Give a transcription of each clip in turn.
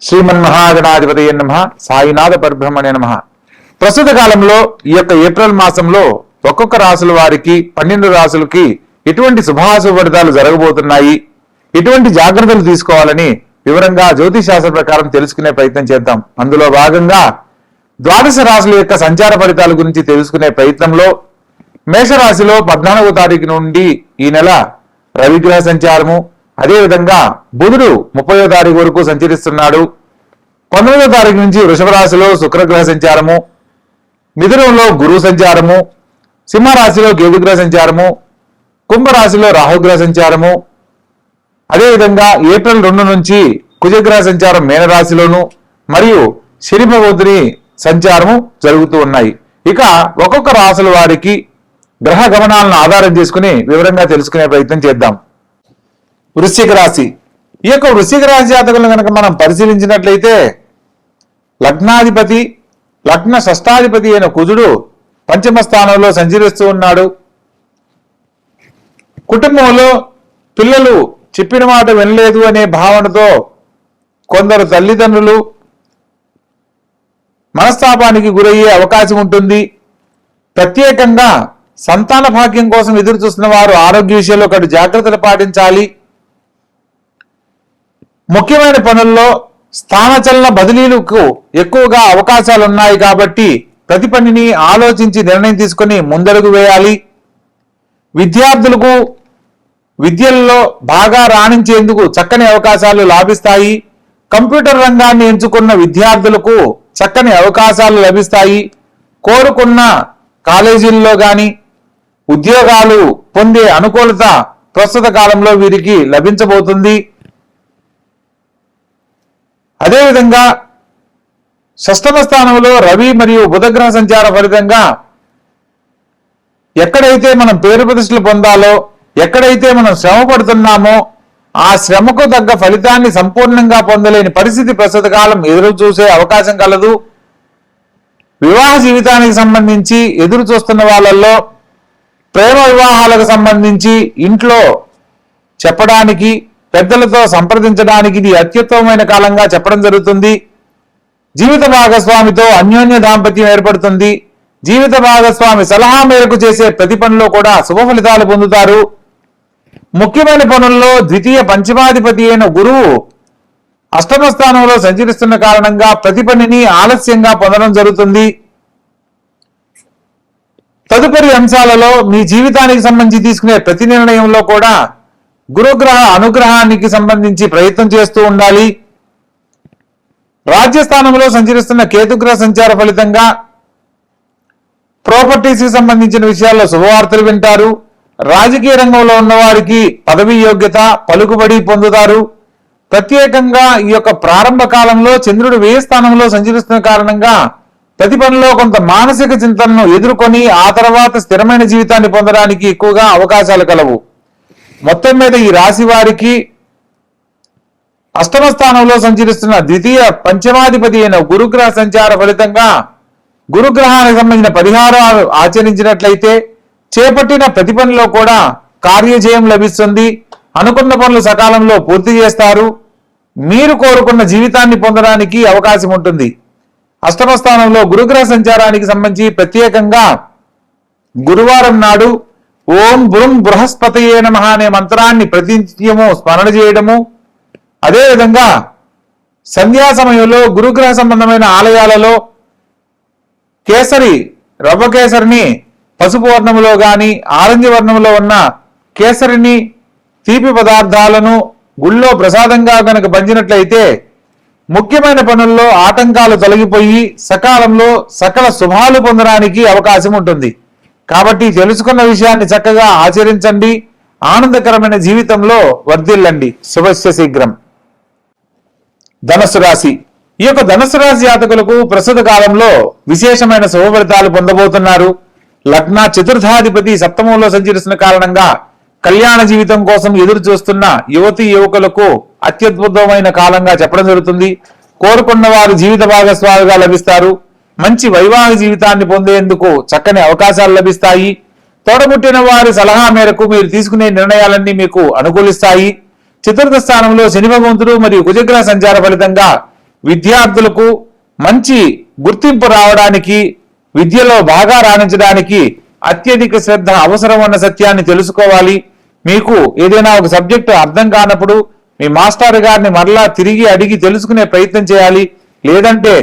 శ్రీమన్మహాగణాధిపతయే నమః. సాయినాథ పరబ్రహ్మణే నమః. ప్రస్తుత కాలంలో ఈ యొక్క ఏప్రిల్ మాసంలో ఒక్కొక్క రాశుల వారికి 12 రాశులకి ఎటువంటి శుభాశుభ ఫలితాలు జరగబోతున్నాయి, ఎటువంటి జాగ్రత్తలు తీసుకోవాలని వివరంగా జ్యోతిష్ శాస్త్ర ప్రకారం తెలుసుకునే ప్రయత్నం చేద్దాం. అందులో భాగంగా ద్వాదశ రాశుల యొక్క సంచార ఫలితాల గురించి తెలుసుకునే ప్రయత్నంలో మేషరాశిలో 14వ తారీఖు నుండి ఈ నెల రవిగ్రహ సంచారము, అదేవిధంగా బుధుడు 30వ తారీఖు వరకు సంచరిస్తున్నాడు. 19వ తారీఖు నుంచి వృషభ రాశిలో శుక్రగ్రహ సంచారము, మిథునంలో గురు సంచారము, సింహరాశిలో కేతుగ్రహ సంచారము, కుంభరాశిలో రాహుగ్రహ సంచారము, అదేవిధంగా ఏప్రిల్ 2 నుంచి కుజగ్రహ సంచారం మీనరాశిలోను మరియు శని భగవతుని సంచారము జరుగుతూ ఉన్నాయి. ఇక ఒక్కొక్క రాశుల వారికి గ్రహ గమనాలను ఆధారం చేసుకుని వివరంగా తెలుసుకునే ప్రయత్నం చేద్దాం. వృశ్చిక రాశి. ఈ యొక్క వృశ్చిక రాశి జాతకులను కనుక మనం పరిశీలించినట్లయితే లగ్నాధిపతి, లగ్న షష్టాధిపతి అయిన కుజుడు పంచమ స్థానంలో సంచరిస్తూ ఉన్నాడు. కుటుంబంలో పిల్లలు చెప్పిన మాట వినలేదు అనే భావనతో కొందరు తల్లిదండ్రులు మనస్తాపానికి గురయ్యే అవకాశం ఉంటుంది. ప్రత్యేకంగా సంతాన భాగ్యం కోసం ఎదురు చూస్తున్న వారు ఆరోగ్య విషయంలో ఒకటి జాగ్రత్తలు పాటించాలి. ముఖ్యమైన పనుల్లో స్థానచలన బదిలీలకు ఎక్కువగా అవకాశాలు ఉన్నాయి కాబట్టి ప్రతి పనిని ఆలోచించి నిర్ణయం తీసుకొని ముందడుగు వేయాలి. విద్యార్థులకు విద్యల్లో బాగా రాణించేందుకు చక్కని అవకాశాలు లాభిస్తాయి. కంప్యూటర్ రంగాన్ని ఎంచుకున్న విద్యార్థులకు చక్కని అవకాశాలు లభిస్తాయి. కోరుకున్న కాలేజీల్లో కానీ ఉద్యోగాలు పొందే అనుకూలత ప్రస్తుత కాలంలో వీరికి లభించబోతుంది. అదేవిధంగా షష్టమ స్థానంలో రవి మరియు బుధగ్రహ సంచార ఫలితంగా ఎక్కడైతే మనం పేరు ప్రతిష్టలు పొందాలో, ఎక్కడైతే మనం శ్రమ పడుతున్నామో ఆ శ్రమకు తగ్గ ఫలితాన్ని సంపూర్ణంగా పొందలేని పరిస్థితి ప్రస్తుత కాలం ఎదురు చూసే అవకాశం కలదు. వివాహ జీవితానికి సంబంధించి ఎదురు చూస్తున్న వాళ్ళల్లో ప్రేమ వివాహాలకు సంబంధించి ఇంట్లో చెప్పడానికి, పెద్దలతో సంప్రదించడానికి ఇది అత్యుత్తమమైన కాలంగా చెప్పడం జరుగుతుంది. జీవిత భాగస్వామితో అన్యోన్య దాంపత్యం ఏర్పడుతుంది. జీవిత భాగస్వామి సలహా మేరకు చేసే ప్రతి పనిలో కూడా శుభ ఫలితాలు పొందుతారు. ముఖ్యమైన పనుల్లో ద్వితీయ పంచమాధిపతి అయిన గురువు అష్టమ స్థానంలో సంచరిస్తున్న కారణంగా ప్రతి పనిని ఆలస్యంగా పొందడం జరుగుతుంది. తదుపరి అంశాలలో మీ జీవితానికి సంబంధించి తీసుకునే ప్రతి నిర్ణయంలో కూడా గురుగ్రహ అనుగ్రహానికి సంబంధించి ప్రయత్నం చేస్తూ ఉండాలి. రాజ్యస్థానంలో సంచరిస్తున్న కేతుగ్రహ సంచార ఫలితంగా ప్రాపర్టీస్ కి సంబంధించిన విషయాల్లో శుభవార్తలు వింటారు. రాజకీయ రంగంలో ఉన్న వారికి పదవి యోగ్యత, పలుకుబడి పొందుతారు. ప్రత్యేకంగా ఈ యొక్క ప్రారంభ కాలంలో చంద్రుడు వ్యయ స్థానంలో సంచరిస్తున్న కారణంగా ప్రతి పనిలో కొంత మానసిక చింతనను ఎదుర్కొని ఆ తర్వాత స్థిరమైన జీవితాన్ని పొందడానికి ఎక్కువగా అవకాశాలు కలవు. మొత్తం మీద ఈ రాశి వారికి అష్టమ స్థానంలో సంచరిస్తున్న ద్వితీయ పంచమాధిపతి అయిన గురుగ్రహ సంచార ఫలితంగా గురుగ్రహానికి సంబంధించిన పరిహారాలు ఆచరించినట్లయితే చేపట్టిన ప్రతి పనిలో కూడా కార్యజయం లభిస్తుంది. అనుకున్న పనులు సకాలంలో పూర్తి చేస్తారు. మీరు కోరుకున్న జీవితాన్ని పొందడానికి అవకాశం ఉంటుంది. అష్టమ స్థానంలో గురుగ్రహ సంచారానికి సంబంధించి ప్రత్యేకంగా గురువారం నాడు ఓం బృం బృహస్పతయే నమః అనే మంత్రాన్ని ప్రతినిత్యము స్మరణ చేయడము, అదేవిధంగా సంధ్యా సమయంలో గురుగ్రహ సంబంధమైన ఆలయాలలో కేసరి, రవ్వ కేసరిని పసుపు వర్ణములో గాని ఆరెంజ్ వర్ణంలో ఉన్న కేసరిని, తీపి పదార్థాలను గుళ్ళో ప్రసాదంగా కనుక పంచినట్లయితే ముఖ్యమైన పనుల్లో ఆటంకాలు తొలగిపోయి సకాలంలో సకల శుభాలు పొందడానికి అవకాశం ఉంటుంది. కాబట్టి తెలుసుకున్న విషయాన్ని చక్కగా ఆచరించండి. ఆనందకరమైన జీవితంలో వర్ధిల్లండి. శుభస్య శీఘ్రం. ధనుస్సు రాశి. ఈ యొక్క ధనుస్సు రాశి జాతకులకు ప్రస్తుత కాలంలో విశేషమైన శుభ ఫలితాలు పొందబోతున్నారు. లగ్న చతుర్థాధిపతి సప్తమంలో సంచరిస్తున్న కారణంగా కళ్యాణ జీవితం కోసం ఎదురు చూస్తున్న యువతి యువకులకు అత్యద్భుతమైన కాలంగా చెప్పడం జరుగుతుంది. కోరుకున్న వారు జీవిత భాగస్వామిగా లభిస్తారు. మంచి వైవాహిక జీవితాన్ని పొందేందుకు చక్కని అవకాశాలు లభిస్తాయి. తోడబుట్టిన వారి సలహా మేరకు మీరు తీసుకునే నిర్ణయాలన్నీ మీకు అనుకూలిస్తాయి. చతుర్థ స్థానంలో శని భగవంతుడు మరియు కుజగ్రహ సంచార ఫలితంగా విద్యార్థులకు మంచి గుర్తింపు రావడానికి, విద్యలో బాగా రాణించడానికి అత్యధిక శ్రద్ధ అవసరం అన్న సత్యాన్ని తెలుసుకోవాలి. మీకు ఏదైనా ఒక సబ్జెక్టు అర్థం కానప్పుడు మీ మాస్టర్ గారిని మరలా తిరిగి అడిగి తెలుసుకునే ప్రయత్నం చేయాలి. లేదంటే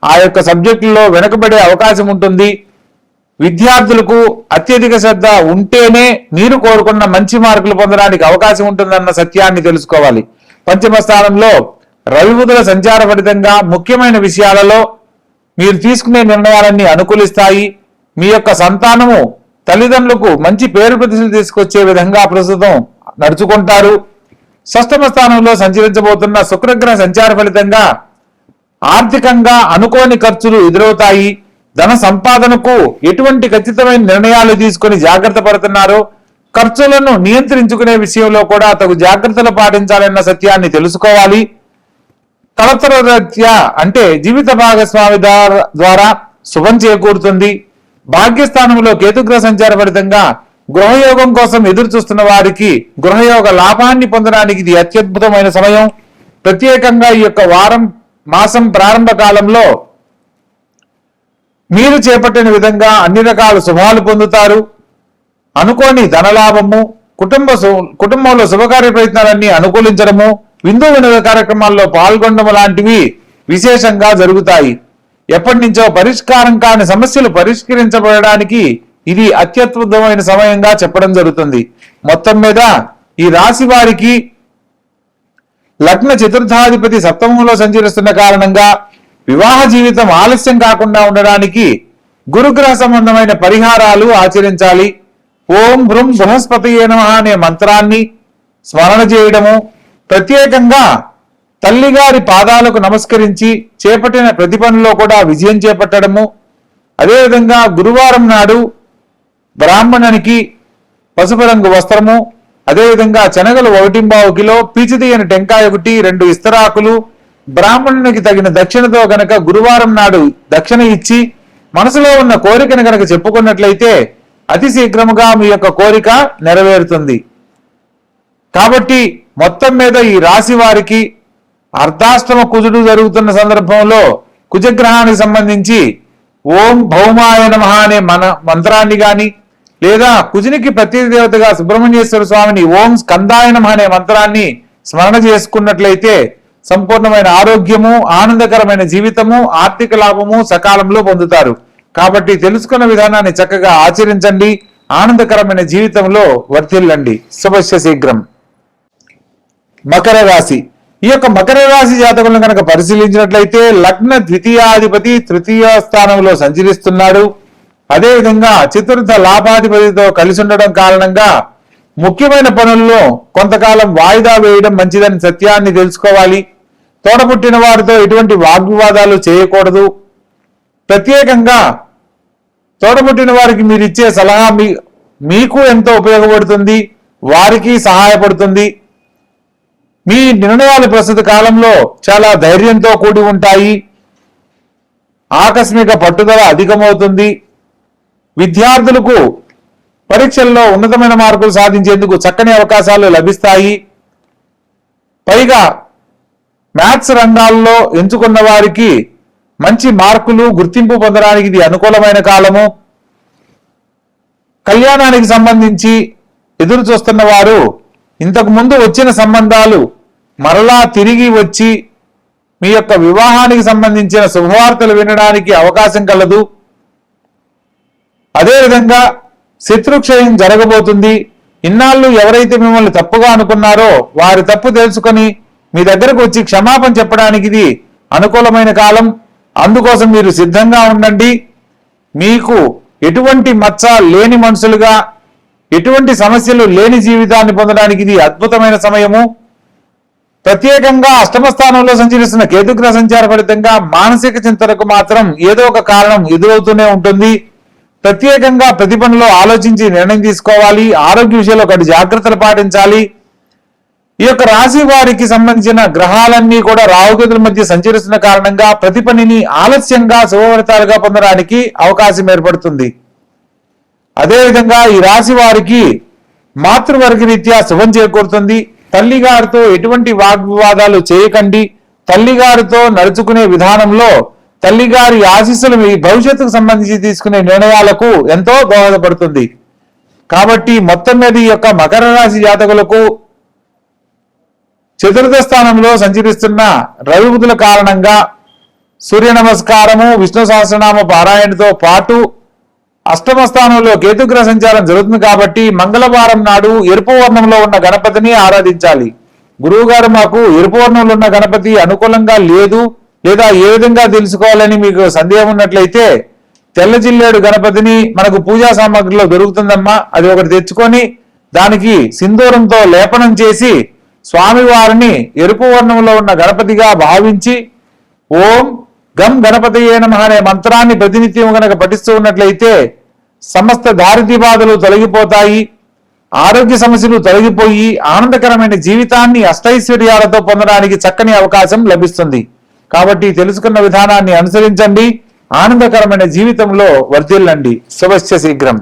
ఆ యొక్క సబ్జెక్టులో వెనుకబడే అవకాశం ఉంటుంది. విద్యార్థులకు అత్యధిక శ్రద్ధ ఉంటేనే మీరు కోరుకున్న మంచి మార్కులు పొందడానికి అవకాశం ఉంటుందన్న సత్యాన్ని తెలుసుకోవాలి. పంచమ స్థానంలో రవి బుధుల సంచార ఫలితంగా ముఖ్యమైన విషయాలలో మీరు తీసుకునే నిర్ణయాలన్నీ అనుకూలిస్తాయి. మీ యొక్క సంతానము తల్లిదండ్రులకు మంచి పేరు ప్రతిష్టలు తీసుకొచ్చే విధంగా ప్రస్తుతం నడుచుకుంటారు. షష్టమ స్థానంలో సంచరించబోతున్న శుక్రగ్రహ సంచార ఫలితంగా ఆర్థికంగా అనుకోని ఖర్చులు ఎదురవుతాయి. ధన సంపాదనకు ఎటువంటి ఖచ్చితమైన నిర్ణయాలు తీసుకొని జాగ్రత్త పడుతున్నారో, ఖర్చులను నియంత్రించుకునే విషయంలో కూడా తగు జాగ్రత్తలు పాటించాలన్న సత్యాన్ని తెలుసుకోవాలి. కలత్రరీత్యా అంటే జీవిత భాగస్వామి ద్వారా శుభం చేకూరుతుంది. భాగ్యస్థానంలో కేతుగ్రహ సంచార ఫలితంగా గృహయోగం కోసం ఎదురు చూస్తున్న వారికి గృహయోగ లాభాన్ని పొందడానికి ఇది అత్యద్భుతమైన సమయం. ప్రత్యేకంగా ఈ యొక్క మాసం ప్రారంభ కాలంలో మీరు చేపట్టిన విధంగా అన్ని రకాల శుభాలు పొందుతారు. అనుకోని ధనలాభము, కుటుంబంలో శుభకార్య ప్రయత్నాలన్నీ అనుకూలించడము, విందు వినోద కార్యక్రమాల్లో పాల్గొనడం లాంటివి విశేషంగా జరుగుతాయి. ఎప్పటి నుంచో పరిష్కారం కాని సమస్యలు పరిష్కరించబడడానికి ఇది అత్యద్భుతమైన సమయంగా చెప్పడం జరుగుతుంది. మొత్తం మీద ఈ రాశి వారికి లగ్న చతుర్థాధిపతి సప్తమంలో సంచరిస్తున్న కారణంగా వివాహ జీవితం ఆలస్యం కాకుండా ఉండడానికి గురుగ్రహ సంబంధమైన పరిహారాలు ఆచరించాలి. ఓం భృం బృహస్పతియే నమః అనే మంత్రాన్ని స్మరణ చేయడము, ప్రత్యేకంగా తల్లిగారి పాదాలకు నమస్కరించి చేపట్టిన ప్రతి పనిలో కూడా విజయం చేపట్టడము, అదేవిధంగా గురువారం నాడు బ్రాహ్మణునికి పసుపు రంగు వస్త్రము, అదేవిధంగా శనగలు 1.25 కిలో, పీచితీయని టెంకాయ 2 ఇస్తరాకులు, బ్రాహ్మణునికి తగిన దక్షిణతో గనక గురువారం నాడు దక్షిణ ఇచ్చి మనసులో ఉన్న కోరికను గనక చెప్పుకున్నట్లయితే అతి శీఘ్రముగా మీ యొక్క కోరిక నెరవేరుతుంది. కాబట్టి మొత్తం మీద ఈ రాశి వారికి అర్ధాష్టమ కుజుడు జరుగుతున్న సందర్భంలో కుజగ్రహానికి సంబంధించి ఓం భౌమాయ నమః అనే మంత్రాన్ని గాని, లేదా కుజునికి ప్రతిదేవతగా సుబ్రహ్మణ్యేశ్వర స్వామిని ఓం స్కందాయ నమః అనే మంత్రాన్ని స్మరణ చేసుకున్నట్లయితే సంపూర్ణమైన ఆరోగ్యము, ఆనందకరమైన జీవితము, ఆర్థిక లాభము సకాలంలో పొందుతారు. కాబట్టి తెలుసుకున్న విధానాన్ని చక్కగా ఆచరించండి. ఆనందకరమైన జీవితంలో వర్ధిల్లండి. శుభస్య శీఘ్రం. మకర రాశి. ఈ యొక్క మకర రాశి జాతకులను కనుక పరిశీలించినట్లయితే లగ్న ద్వితీయాధిపతి తృతీయ స్థానంలో సంచరిస్తున్నాడు. అదేవిధంగా చతుర్థ లాభాధిపతితో కలిసి ఉండడం కారణంగా ముఖ్యమైన పనుల్లో కొంతకాలం వాయిదా వేయడం మంచిదని సత్యాన్ని తెలుసుకోవాలి. తోడపుట్టిన వారితో ఎటువంటి వాగ్వివాదాలు చేయకూడదు. ప్రత్యేకంగా తోడపుట్టిన వారికి మీరు ఇచ్చే సలహా మీకు ఎంతో ఉపయోగపడుతుంది, వారికి సహాయపడుతుంది. మీ నిర్ణయాలు ప్రస్తుత కాలంలో చాలా ధైర్యంతో కూడి ఉంటాయి. ఆకస్మిక పట్టుదల అధికమవుతుంది. విద్యార్థులకు పరీక్షల్లో ఉన్నతమైన మార్కులు సాధించేందుకు చక్కని అవకాశాలు లభిస్తాయి. పైగా మ్యాథ్స్ రంగాల్లో ఎంచుకున్న వారికి మంచి మార్కులు, గుర్తింపు పొందడానికి ఇది అనుకూలమైన కాలము. కళ్యాణానికి సంబంధించి ఎదురు చూస్తున్న వారు ఇంతకు ముందు వచ్చిన సంబంధాలు మరలా తిరిగి వచ్చి మీ యొక్క వివాహానికి సంబంధించిన శుభవార్తలు వినడానికి అవకాశం కలదు. అదేవిధంగా శత్రుక్షయం జరగబోతుంది. ఇన్నాళ్ళు ఎవరైతే మిమ్మల్ని తప్పుగా అనుకున్నారో వారి తప్పు తెలుసుకొని మీ దగ్గరకు వచ్చి క్షమాపణ చెప్పడానికి ఇది అనుకూలమైన కాలం. అందుకోసం మీరు సిద్ధంగా ఉండండి. మీకు ఎటువంటి మచ్చ లేని మనుషులుగా, ఎటువంటి సమస్యలు లేని జీవితాన్ని పొందడానికి ఇది అద్భుతమైన సమయము. ప్రత్యేకంగా అష్టమ స్థానంలో సంచరిస్తున్న కేతుగ్రహ సంచార ఫలితంగా మానసిక చింతనకు మాత్రం ఏదో ఒక కారణం ఎదురవుతూనే ఉంటుంది. ప్రత్యేకంగా ప్రతి పనిలో ఆలోచించి నిర్ణయం తీసుకోవాలి. ఆరోగ్య విషయంలో ఒకటి జాగ్రత్తలు పాటించాలి. ఈ యొక్క రాశి వారికి సంబంధించిన గ్రహాలన్నీ కూడా రాహుకేతుల మధ్య సంచరిస్తున్న కారణంగా ప్రతి పనిని ఆలస్యంగా శుభఫలితాలుగా పొందడానికి అవకాశం ఏర్పడుతుంది. అదేవిధంగా ఈ రాశి వారికి మాతృవర్గ రీత్యా శుభం చేకూరుతుంది. తల్లి గారితో ఎటువంటి వాగ్వివాదాలు చేయకండి. తల్లిగారితో నడుచుకునే విధానంలో తల్లిగారి ఆశీస్సులు మీ భవిష్యత్తుకు సంబంధించి తీసుకునే నిర్ణయాలకు ఎంతో దోహదపడుతుంది. కాబట్టి మొత్తం మీద ఈ యొక్క మకర రాశి జాతకులకు చతుర్థ స్థానంలో సంచరిస్తున్న రవి బుధుల కారణంగా సూర్య నమస్కారము, విష్ణు సహస్రనామ పారాయణతో పాటు అష్టమ స్థానంలో కేతుగ్రహ సంచారం జరుగుతుంది. కాబట్టి మంగళవారం నాడు ఎరుపు వర్ణంలో ఉన్న గణపతిని ఆరాధించాలి. గురువు గారు మాకు ఎరుపు వర్ణంలో ఉన్న గణపతి అనుకూలంగా లేదు లేదా ఏ విధంగా తెలుసుకోవాలని మీకు సందేహం ఉన్నట్లయితే తెల్ల జిల్లేడు గణపతిని మనకు పూజా సామాగ్రిలో దొరుకుతుందమ్మా, అది ఒకటి తెచ్చుకొని దానికి సింధూరంతో లేపనం చేసి స్వామివారిని ఎరుపు వర్ణంలో ఉన్న గణపతిగా భావించి ఓం గం గణపతియే నమః అనే మంత్రాన్ని ప్రతినిత్యం గనక పఠిస్తూ ఉన్నట్లయితే సమస్త దారిద్ర్య బాధలు తొలగిపోతాయి, ఆరోగ్య సమస్యలు తొలగిపోయి ఆనందకరమైన జీవితాన్ని అష్టైశ్వర్యాలతో పొందడానికి చక్కని అవకాశం లభిస్తుంది. కాబట్టి తెలుసుకున్న విధానాన్ని అనుసరించండి, ఆనందకరమైన జీవితంలో వర్ధిల్లండి. శుభస్య శీఘ్రం.